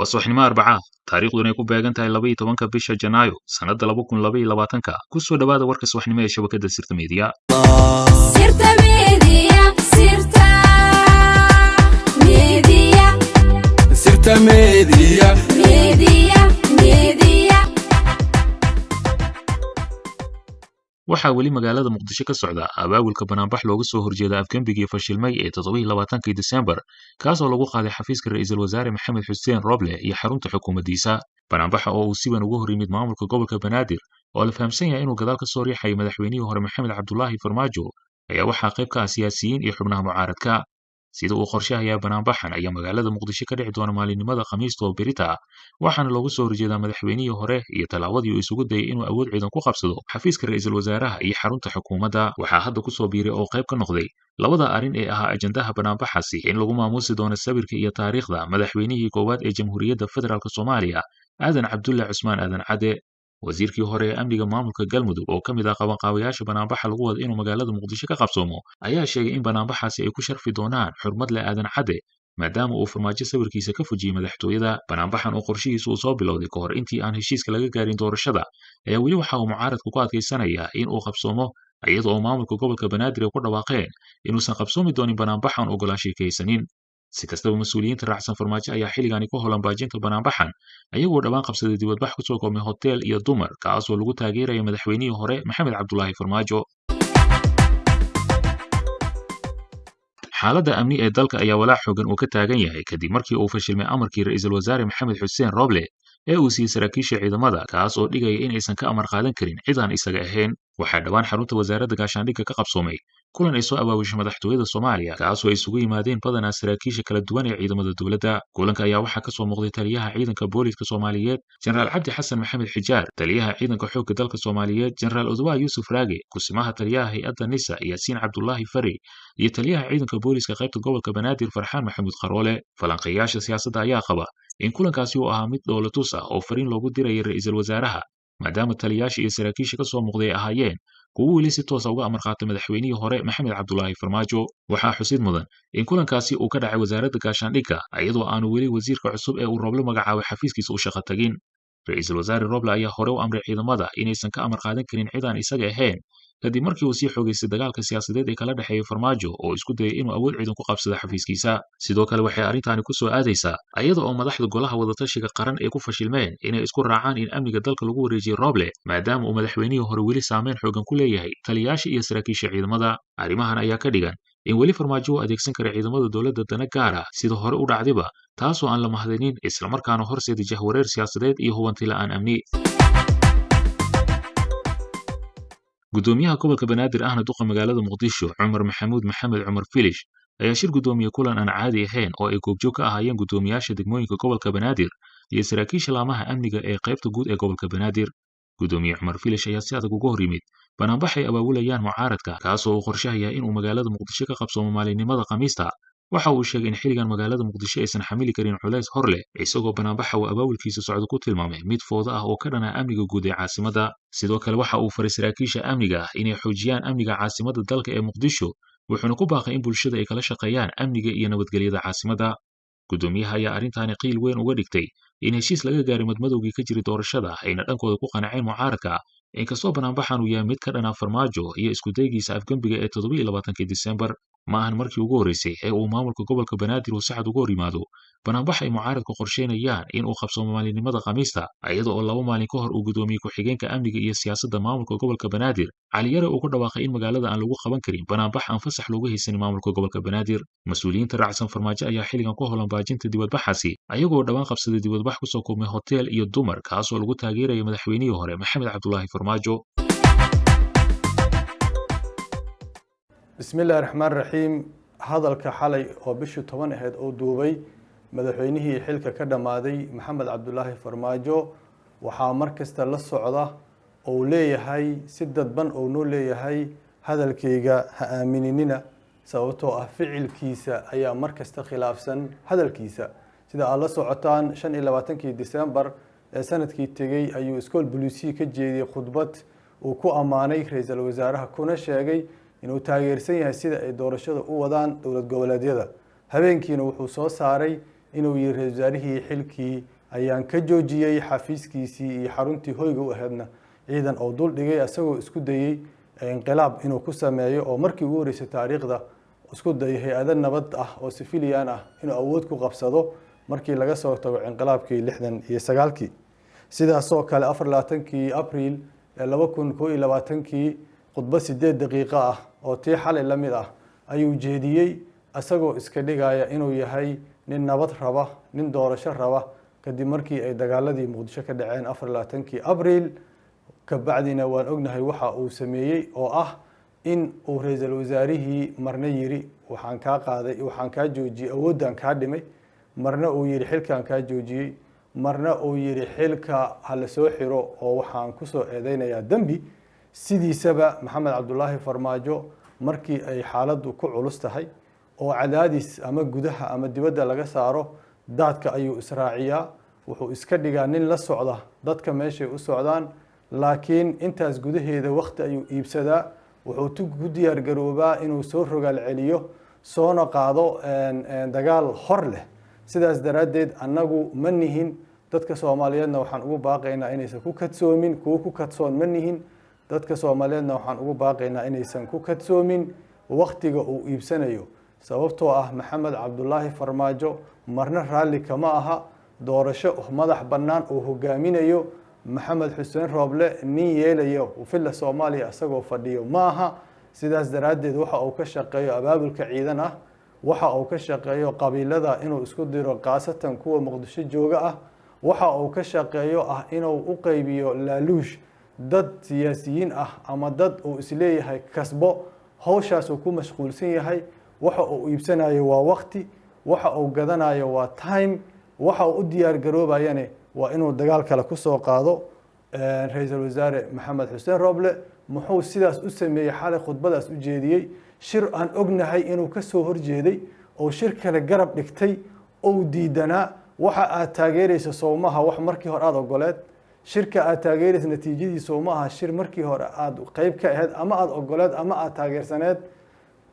وصحنما أربعة تاريخ دون يكون بيجنتها لبي طبعاً بيش جنايو سنة لبكون لبي لباتنكا كسر دبادة وركس وحنما شبكة سيرت ميديا سيرت ميديا سيرت ميديا waxaa weli magaalada muqdisho ka socda abaabulka banaanbax looga soo horjeeda afgembigii fashilmay ee 27 Diseembar kaas oo lagu qaaday xafiiska ra'iisul wasaare Maxamed Xuseen Roble iyo xarunta xukuumaddiisa banaanbaxa oo uu si weyn uga hor yimid maamulka gobolka Banaadir oo la fahamsan yahay inuu gadaal ka soo riixay madaxweynihii hore Maxamed Cabdullaahi Farmaajo ayaa waxaa qayb ka ah siyaasiyiin iyo xubnaha mucaaradka sida uu qorshahayaa banaanbaxan ayaa magaalada muqdisho ka dhici doona maalinimada khamiista oo berita ah waxaana loogu soo horjeedaa madaxweynihii hore iyo tallaabadii uu isugu dayay inuu awood ciidan ku qabsado xafiiska ra'iisul wasaaraha iyo xarunta xukuumadda waxaa hadda ku soo biiray oo qayb ka noqday labada arrin ee ahaa ajandaha banaanbaxaasi in lagu maamuusi doono sawirka iyo taariikhda madaxweynihii koowaad ee jamhuuriyadda federaalk Soomaaliya aadan cabdulle cusmaan aadan cade wasiirkii hore ee amniga maamulka galmudug oo ka mid ah qabanqaabayaasha banaanbaxa lagu wada inuu magaalada muqdisho ka qabsoomo ayaa sheegay in banaanbaxaasi ay ku sharfi doonaan xurmad leh aadan cade maadaama uu farmaajo sawirkiisa ka fujiyey madaxtooyada banaanbaxan oo qorshihiisu uu soo bilowday ka hor intii aan heshiiska laga gaarin doorashada ayaa weli waxa uu mucaaradku ku adkaysanayaa in uu qabsoomo iyada oo maamulka gobolka banaadir ay ku dhawaaqeen inuusan qabsoomi doonin banaanbaxan ogolaashay ka haysanin si kastaba mas'uuliyiinta raacsan farmaajo ayaa xilligaani ku howlan baajinta banaanbaxan ayagoo dhawaan qabsaday dibadbax ku soo koobmay hotel iyo dumar kaasoo lagu taageeraya madaxweynihii hore Maxamed Cabdullaahi Farmaajo xaaladda amni ee dalka ayaa walaac xooggan uu ka taagan yahay kadib markii uu fashilmay amarkii ra'iisul wasaare Maxamed Xuseen Roble ee uu siiyey saraakiisha ciidamada kaas oo dhigaya in aysan ka amar qaadan karin cid aan isaga ahayn waxaa dhawaan xarunta wasaaradda gaashaandhigga ka qabsoomay kulan ay soo abaabushay madaxtooyada Soomaaliya kaas oo ay isugu yimaadeen badanaa saraakiisha kala duwan ee ciidamada dowladda kulanka ayaa waxaa ka soo muuqday taliyaha ciidanka booliska Soomaaliyeed Generaal Cabdi Xasan Maxamed Xijaar taliyaha ciidanka xoogga dalka Soomaaliyeed Generaal Odwaa Yuusuf Raage kusimaha taliyaha hay'adda NISA Yaasiin Cabdullaahi Fari iyo taliyaha ciidanka booliska qaybta gobolka Banaadir Farxaan Maxamuud Qaroole falanqeeyaasha siyaasadda ayaa qaba in kulankaasi uu ahaa mid dowlatus ah oo fariin loogu dirayay ra'iisul wasaaraha maadaama taliyaasha iyo saraakiisha ka soo muuqday ahaayeen kuwa weli si toos ah uga amar qaatay madaxweynihii hore Maxamed Cabdullaahi Farmaajo waxaa xusid mudan in kulankaasi uu ka dhacay wasaaradda gaashaandhigga iyadoo aanu weli wasiirka cusub ee uu Roble magacaabay xafiiskiisa u shaqo tagin ra'iisul wasaare Roble ayaa hore u amray ciidamada inaysan ka amar qaadan karin cid aan isaga ahayn kadib markii uu sii xogeystay dagaalka siyaasadeed ee kala dhexeeya Farmaajo oo isku dayay inuu awood ciidan ku qabsado xafiiskiisa sidoo kale waxay arrintaani ku soo aadaysaa iyada oo madaxda golaha wadatashiga qaran ay ku fashilmeen inay isku raacaan in amniga dalka lagu wareejiyo Roble maadaama uu madaxweynihii hore weli saameyn xooggan ku leeyahay taliyaasha iyo saraakiisha ciidamada arrimahan ayaa ka dhigan in weli Farmaajo uu adeegsan kara ciidamada dowladda dana gaar ah sida hore u dhacdiba taasoo aan la mahadinin isla markaana horseeda jahwareer siyaasadeed iyo hubanti la'aan amni gudoomiyaha gobolka Banaadir ahna duqa magaalada Muqdisho Cumar Maxamuud Maxamed Cumar Filish ayaa shir gudoomiye kulan aan caadi ahayn oo ay goobjoog ka ahaayeen gudoomiyaasha degmooyinka gobolka Banaadir iyo saraakiisha laamaha amniga ee qaybta guud ee gobolka Banaadir gudoomiye Cumar Filish ayaa si adag uga hor yimid banaanbax ay abaabulayaan mucaaradka kaasoo uu qorshahayaa in uu magaalada Muqdisho ka qabsoomo maalinimada Khamiista waxa uu sheegay in xilligan magaalada Muqdisho aysan xamili karin culays hor leh isagoo banaanbaxa uu abaabulkiisa socdo ku tilmaamay mid foodo ah oo ka dhana amniga guud ee caasimadda sidoo kale waxa uu faray saraakiisha amniga inay xoojiyaan amniga caasimadda dalka ee Muqdisho wuxuuna ku baaqay in bulshada ay kala shaqeeyaan amniga iyo nabadgelyada caasimadda gudoomiyaha ayaa arrintaani qiil weyn uga dhigtay in heshiis laga gaaray madmadowgii ka jiray doorashada ayna dhankooda ku qanceen mucaaradka inkastoo banaanbaxan uu yahay mid ka dhana Farmaajo iyo isku daygiisa afgembiga ee 27 Diseembar ma ahan markii ugu horeysay ee uu maamulka gobolka Banaadir uu saxad uga hor yimaado banaanbax ay mucaaradku qorsheynayaan in uu qabsoomo maalinimada Khamiista iyada oo 2 maalin ka hor uu gudoomiye ku-xigeenka amniga iyo siyaasadda maamulka gobolka Banaadir Cali Yare uu ku dhawaaqay in magaalada aan lagu qaban karin banaanbax aan fasax looga haysan maamulka gobolka Banaadir mas'uuliyiinta raacsan Farmaajo ayaa xilligan ku howlan baajinta dibadbaxaasi ayagoo dhawaan qabsaday dibadbax ku soo koobmay hotel iyo dumar kaasoo lagu taageeraya madaxweynihii hore Maxamed Cabdullaahi Farmaajo bismillaahi raxmaani raxiim hadalka xalay oo bishii 10 ahayd oo duubay madaxweynihii xilka ka dhamaaday Maxamed Cabdullaahi Farmaajo waxaa markasta la socda oo leeyahay si dadban oo noo leeyahay hadalkayga ha aaminina sababtoo ah ficilkiisa ayaa markasta khilaafsan hadalkiisa sida aad la socotaan 25 Diseembar ee sanadkii tagay ayuu iskool booliisi ka jeediyay khudbad uu ku amaanay ra'iisul wasaaraha kuna sheegay inuu taageersan yahay sida ay doorashada u wadaan dowlad goboleedyada habeenkiina wuxuu soo saaray inuu yihi ra-iisul wasaarihii xilkii ayaan ka joojiyey xafiiskiisii iyo xaruntii hoyga u ahaydna ciidan oo dul dhigay isagoo isku dayey inqilaab inuu ku sameeyo oo markii ugu horeysay taariikhda isku dayay hay-ado nabad ah oo civilian ah inuu awood ku qabsado markii laga soo tago inqilaabkii 69kii sidaasoo kale 24kii abriil 2021kii khudbad 8 daqiiqo ah oo tii xalay la mid ah ayuu jeediyey isagoo iska dhigaya inuu yahay nin nabad raba nin doorasho raba kadib markii ay dagaaladii muqdisho ka dhaceen 24kii abriil kabacdina waan ognahay waxa uu sameeyey oo ah in uu ra-iisul wasaarihii marna yiri waxaan kaa qaaday waxaan kaa joojiyey awoodaan kaa dhimay marna uu yiri xilkaan kaa joojiyey marna uu yiri xilka hala soo xiro oo waxaan ku soo eedeynayaa dambi sidiisaba maxamed cabdullaahi farmaajo markii ay xaaladdu ku culus tahay oo cadaadis ama gudaha ama dibadda laga saaro daadka ayuu israaciyaa wuxuu iska dhigaa nin la socda dadka meeshay u socdaan laakiin intaas gudaheeda waqti ayuu iibsadaa wuxuu ku diyaar garoobaa inuu soo rogaal celiyo soona qaado dagaal hor leh sidaas daraaddeed annagu ma nihin dadka Soomaaliyeedna waxaan ugu baaqaynaa inaysan ku kadsoomin kuwa ku kadsoon ma nihin dadka Soomaaliyeedna waxaan ugu baaqaynaa inaysan ku kadsoomin waqtiga uu iibsanayo sababtoo ah maxamed cabdullaahi farmaajo marna raalli kama aha doorasho madax bannaan uu hogaaminayo maxamed xuseen rooble nin yeelayo filla Soomaaliya asagoo fadhiyo ma aha sidaas daraaddeed waxa uu ka shaqeeyo abaabulka ciidan ah waxa uu ka shaqeeyo qabiilada inuu isku diro qaasatan kuwa muqdisho jooga ah waxa uu ka shaqeeyo ah inuu u qaybiyo laaluush dad siyaasiyiin ah ama dad uu isleeyahay kasbo hawshaas uu ku mashquulsan yahay waxa uu iibsanayo waa waqti waxa uu gadanayo waa time waxa uu u diyaar garoobayana waa inuu dagaal kale ku soo qaado ra-iisul wasaare maxamed xuseen rooble muxuu sidaas u sameeyey xalay khudbadaas u jeediyey shir aan ognahay inuu ka soo horjeeday oo shir kale garab dhigtay oo diidanaa waxa aad taageerayso Soomaha wax markii hore aad ogoleed shirka aad taageerayso natiijadiisa Soomaha shir markii hore aad qayb ka ahayd ama aad ogoleed ama aad taageersaneed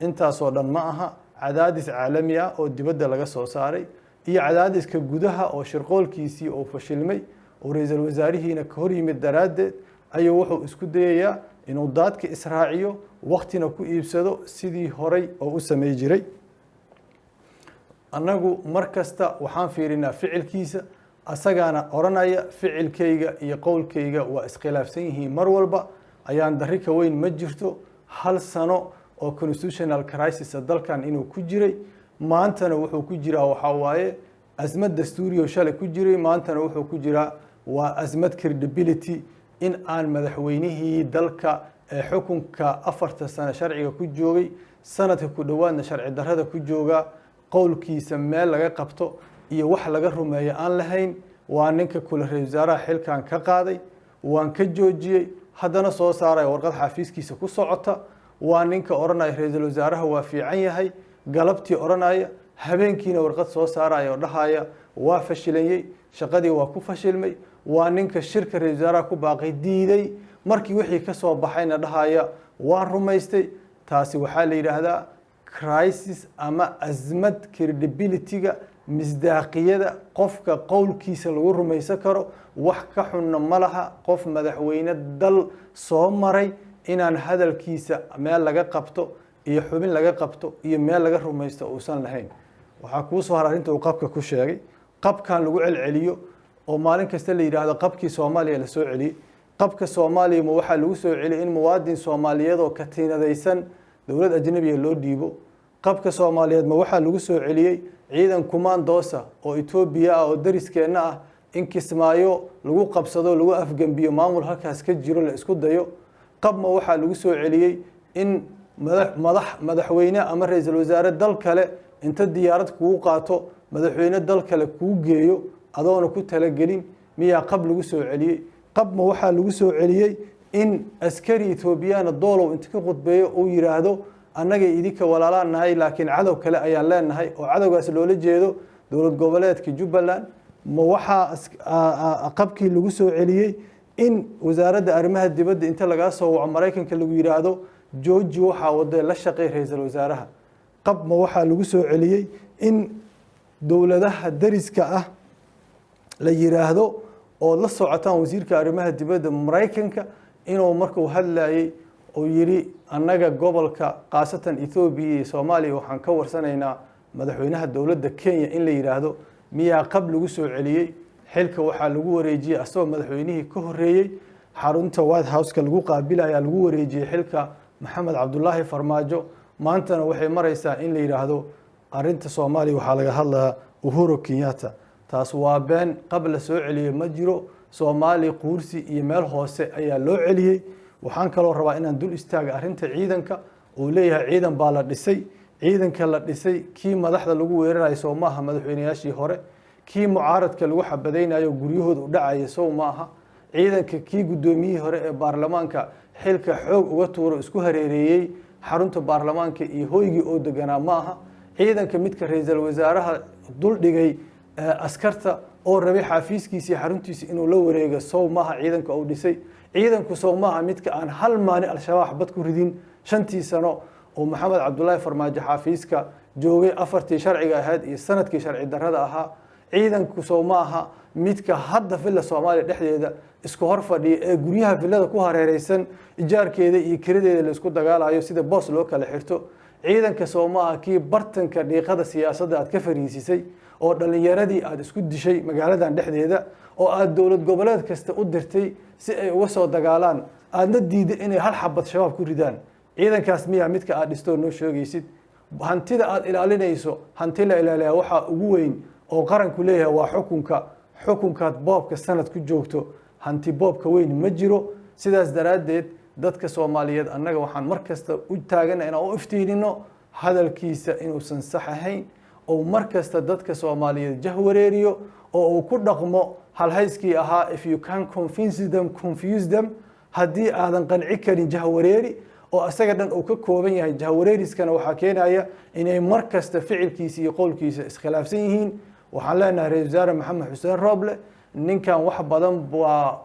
intaasoo dhan ma aha cadaadis caalami ah oo dibadda laga soo saaray iyo cadaadiska gudaha oo shirqoolkiisii oo fashilmay oo ra-iisul wasaarihiina ka hor yimid daraaddeed ayuu wuxuu isku dayayaa inuu daadka israaciyo waqtina ku iibsado sidii horay oo u sameey jiray annagu markasta waxaan fiirinaa ficilkiisa asagaana oranaya ficilkayga iyo qowlkayga waa iskhilaafsan yihiin mar walba ayaan darri ka weyn ma jirto hal sano oo constitutional crisis dalkan inuu ku jiray maantana wuxuu ku jiraa waxa waaye azmad dastuuri oo shalay ku jiray maantana wuxuu ku jiraa waa azmad credibility in aan madaxweynihii dalka xukunka 4 sano sharciga ku joogay sanadka ku dhawaadna sharci darrada ku jooga qowlkiisa meel laga qabto iyo wax laga rumeeyo aan lahayn waa ninka kula ra-iisul wasaaraha xilkan ka qaaday waan ka joojiyey haddana soo saaray warqad xafiiskiisa ku socota waa ninka oranaya ra-iisul wasaaraha waa fiican yahay galabtii oranaya habeenkiina warqad soo saaraya oo dhahaya waa fashilayay shaqadii waa ku fashilmay waa ninka shirka ra-iisul wasaaraha ku baaqay diiday markii wixii ka soo baxayna dhahaya waan rumaystay taasi waxaa la yiraahdaa crisis ama azmad credibility-ga misdaaqiyada qofka qowlkiisa lagu rumaysan karo wax ka xunna ma laha qof madaxweyne dal soo maray inaan hadalkiisa meel laga qabto iyo xubin laga qabto iyo meel laga rumaysto uusan lahayn waxaa kuu soo haray inta uu qabka ku sheegay qabkan lagu celceliyo oo maalin kasta la yiraahdo qabkii Soomaaliya la soo celiyay qabka Soomaaliya ma waxa lagu soo celiyay in muwaadin Soomaaliyeed oo ka tiinadaysan dawlad ajnabi loo dhiibo qabka Soomaaliyeed ma waxa lagu soo celiyay ciidan kumaandoosa oo Itoobiya ah oo dariskeena ah in Kismaayo lagu qabsado lagu afgambiyo maamul halkaas ka jiro la isku dayo qab ma waxa lagu soo celiyay in madaxweyne ama ra-iisul wasaare dal kale inta diyaarad kugu qaato madaxweyne dal kale kugu geeyo adoona ku talagelin miyaa qab lagu soo celiyay qab ma waxa lagu soo celiyay in askari Itoobiyana doolow inta ka qudbeeyo uu yiraahdo annaga idinka walaalaan nahay laakiin cadow kale ayaan leenahay oo cadowgaas loola jeedo dowlad goboleedka Jubbaland ma waxa qabkii lagu soo celiyay in wasaaradda arrimaha dibadda inta laga soo waco Mareykanka lagu yiraahdo George waxa wada la shaqeey ra'iisul wasaaraha qab ma waxa lagu soo celiyay in dowladaha dariska ah la yiraahdo oo la socotaan wasiirka arrimaha dibadda Mareykanka inuu markuu hadlayay oo yiri annaga gobolka qaasatan Ethiopia iyo Soomaaliya waxaan ka warsanaynaa madaxweynaha dowladda Kenya in la yiraahdo miyaa qab lagu soo celiyay xilka waxaa lagu wareejiyay asoo madaxweynihii ka horeeyay xarunta White House-ka lagu qaabilaya lagu wareejiyay xilka Maxamed Cabdullaahi Farmaajo maantana waxay maraysaa in la yiraahdo arinta Soomaaliya waxaa laga hadlaa Uhuru Kenyatta taas waa been qabla soo celiyay ma jiro Soomaali quursi iyo meel hoose ayaa loo celiyay waxaan kaloo rabaa inaan dul istaago arinta ciidanka oo leeyahay ciidan baa la dhisay ciidanka la dhisay kii madaxda lagu weerarayo Soomaha madaxweynayaashii hore kii mucaaradka lagu xabadeynayo guryahooda u dhacay Soomaha ciidanka kii gudoomiyihii hore ee baarlamaanka xilka xoog uga tuuro isku hareereeyay xarunta baarlamaanka iyo hoygii oo deganaa maaha ciidanka midka ra'iisul wasaaraha dul dhigay askarta oo rabay xafiiskiisa xaruntiisa inuu la wareego Soomaha ciidanka oo dhisay ciidanku Soomaha midka aan hal maalin al-shabaab bad ku ridin 5 sano oo Maxamed Cabdullaahi Farmaajo xafiiska joogay 4 sharciga ahayd iyo sanadkii sharci darrada ahaa ciidanku Soomaha midka hadda villa Soomaaliya dhexdeeda isku hor fadhiya ee guryaha villada ku hareeraysan ijaarkeeda iyo kiradeeda la isku dagaalayo sida boos loo kala xirto ciidanka Soomaha kii bartanka dhiiqada siyaasadda aad ka fariisisay oo dhalinyaradii aad isku dishay magaaladan dhexdeeda oo aad dawlad goboleed kasta u dirtay si ay uga soo dagaalaan aadna diiday inay hal xabad shabaab ku ridaan ciidankaas miyaa midka aad dhisto noo sheegaysid hantida aad ilaalinayso hanti la ilaaliyaa waxa ugu weyn oo qaranku leeyahay waa xukunkaad boobka sanad ku joogto hanti boobka weyn ma jiro sidaas daraadeed dadka Soomaaliyeed annaga waxaan markasta u taaganahay inaan u iftiinino hadalkiisa inuusan sax ahayn oo markasta dadka Soomaaliyeed jahwareeriyo oo uu ku dhaqmo halhayskii ahaa if you can convince them confuse them haddii aadan qanci karin jahwareeri oo asaga dhan uu ka kooban yahay jahwareeriskana waxaa keenaya inay markasta ficilkiisa iyo qowlkiisa iskhilaafsan yihiin waxaan leenahay Ra'iisul Wasaare Maxamed Xuseen Roble ninkan wax badan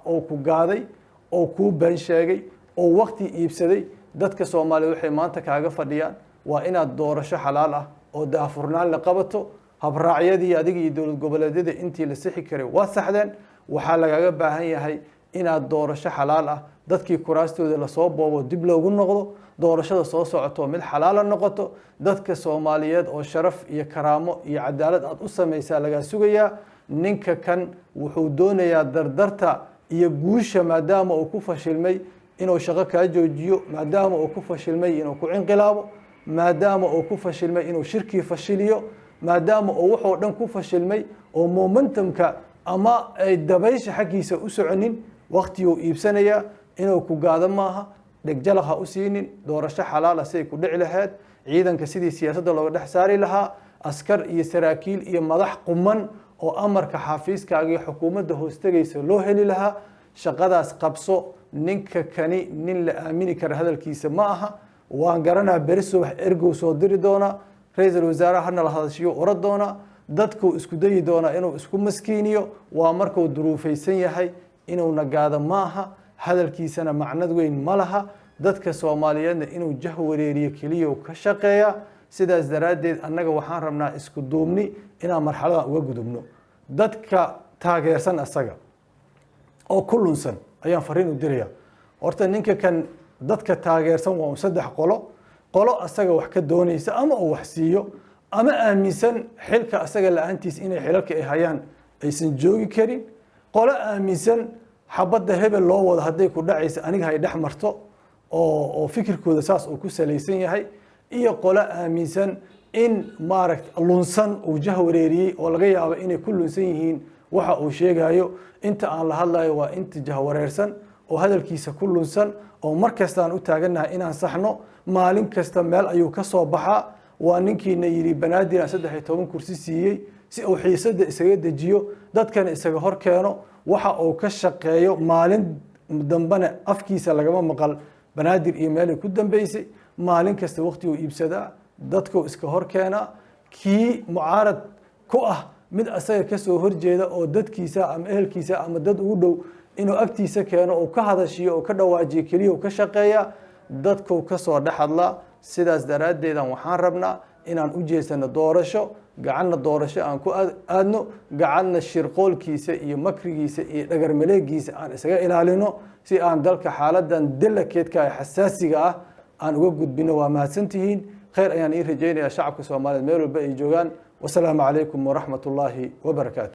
oo ku gaaday oo ku been sheegay oo waqti iibsaday dadka Soomaaliyeed waxay maanta kaaga fadhiyaan waa inaad doorasho xalaal ah oo daafurnaan la qabato habraacyadii adiga iyo dawlad goboleedyada intii la sixi karay waa saxdeen waxaa lagaga baahan yahay inaad doorasho xalaal ah dadkii kuraastooda la soo boobo dib loogu noqdo doorashada soo socoto mid xalaal noqoto dadka Soomaaliyeed oo sharaf iyo karaamo iyo cadaalad aad u sameeysaa laga sugayaa ninka kan wuxuu doonayaa dardarta iyo guusha maadaama uu ku fashilmay inuu shaqo ka joojiyo maadaama uu ku fashilmay inuu ku inqilaabo maadaama uu ku fashilmay inuu shirki fashiliyo maadaama uu wuxuu dhan ku fashilmay oo momentumka ama ay dabaysha xaqiisa u soconin waqti uu iibsanaya inuu ku gaado maaha dhegjalaq u siinin doorasho xalaal ah si ku dhici lahayd ciidanka sidii siyaasadda looga dhex saari lahaa askar iyo saraakiil iyo madax quman oo amarka xafiiskaaga iyo xukuumadda hoostagaysa loo heli lahaa shaqadaas qabso ninka kani nin la aamini kara hadalkiisa ma aha waan garanaa beri subax ergow soo diri doona ra'iisul wasaaraha hadna la hadashiyo orad doona dadku isku dayi doona inuu isku maskiiniyo waa markuu duruufaysan yahay inuu nagaado maaha hadalkiisana macnad weyn ma laha dadka Soomaaliyeedna inuu jahwareeriyo kaliya ka shaqeeya sidaas daraadeed annaga waxaan rabnaa isku duubni inaan marxalada uga gudubno dadka taageersan asaga oo kulunsan ayaan fariin u diraya horta ninka kan dadka taageersan waa saddex qolo asaga wax ka doonaysa ama uu wax siiyo ama aaminsan xilka asaga la'aantiis inay xilalka ay hayaan aysan joogi karin qolo aaminsan xabadda hebel loo wado haday ku dhacaysa aniga hay dhex marto oo fikirkooda saas uu ku salaysan yahay iyo qolo aaminsan in lunsan uu jahwareeriyay oo laga yaabo inay ku lunsan yihiin waxa uu sheegayo inta aan la hadlayo waa inta jahwareersan oo hadalkiisa ku lunsan oo markasta aan u taaganahay inaan saxno maalin kasta meel ayuu ka soo baxaa waa ninkiina yiri banaadir 13 kursi siiyay si uu xiisada isaga dejiyo dadkan isaga hor keeno waxa uu ka shaqeeyo maalin dambana afkiisa lagama maqal banaadir iyo meel ku dambeysay maalin kasta waqti uu iibsada dadku iska hor keena kii mucaarad ku ah mid asaga ka soo horjeeda oo dadkiisa ama ehelkiisa ama dad ugu dhow inuu agtiisa keeno oo ka hadashiyo oo ka dhawaajiyo kaliya oo ka shaqeeya dadku ka soo dhaxadla sidaas daraadeed waxaan rabnaa inaan u jeesano doorasho gacanna doorasho aan ku aadno gacanna shirqoolkiisa iyo makrigiisa iyo dhagar maleegiisa aan isaga ilaalino si aan dalka xaaladan delakeedka ee xasaasiga ah aan uga gudbino waa mahadsantihiin khayr ayaan ii rajaynayaa shacabka Soomaaliyeed meel walba ay joogaan wasalaamu calaykum waraxmatullaahi wabarakaatu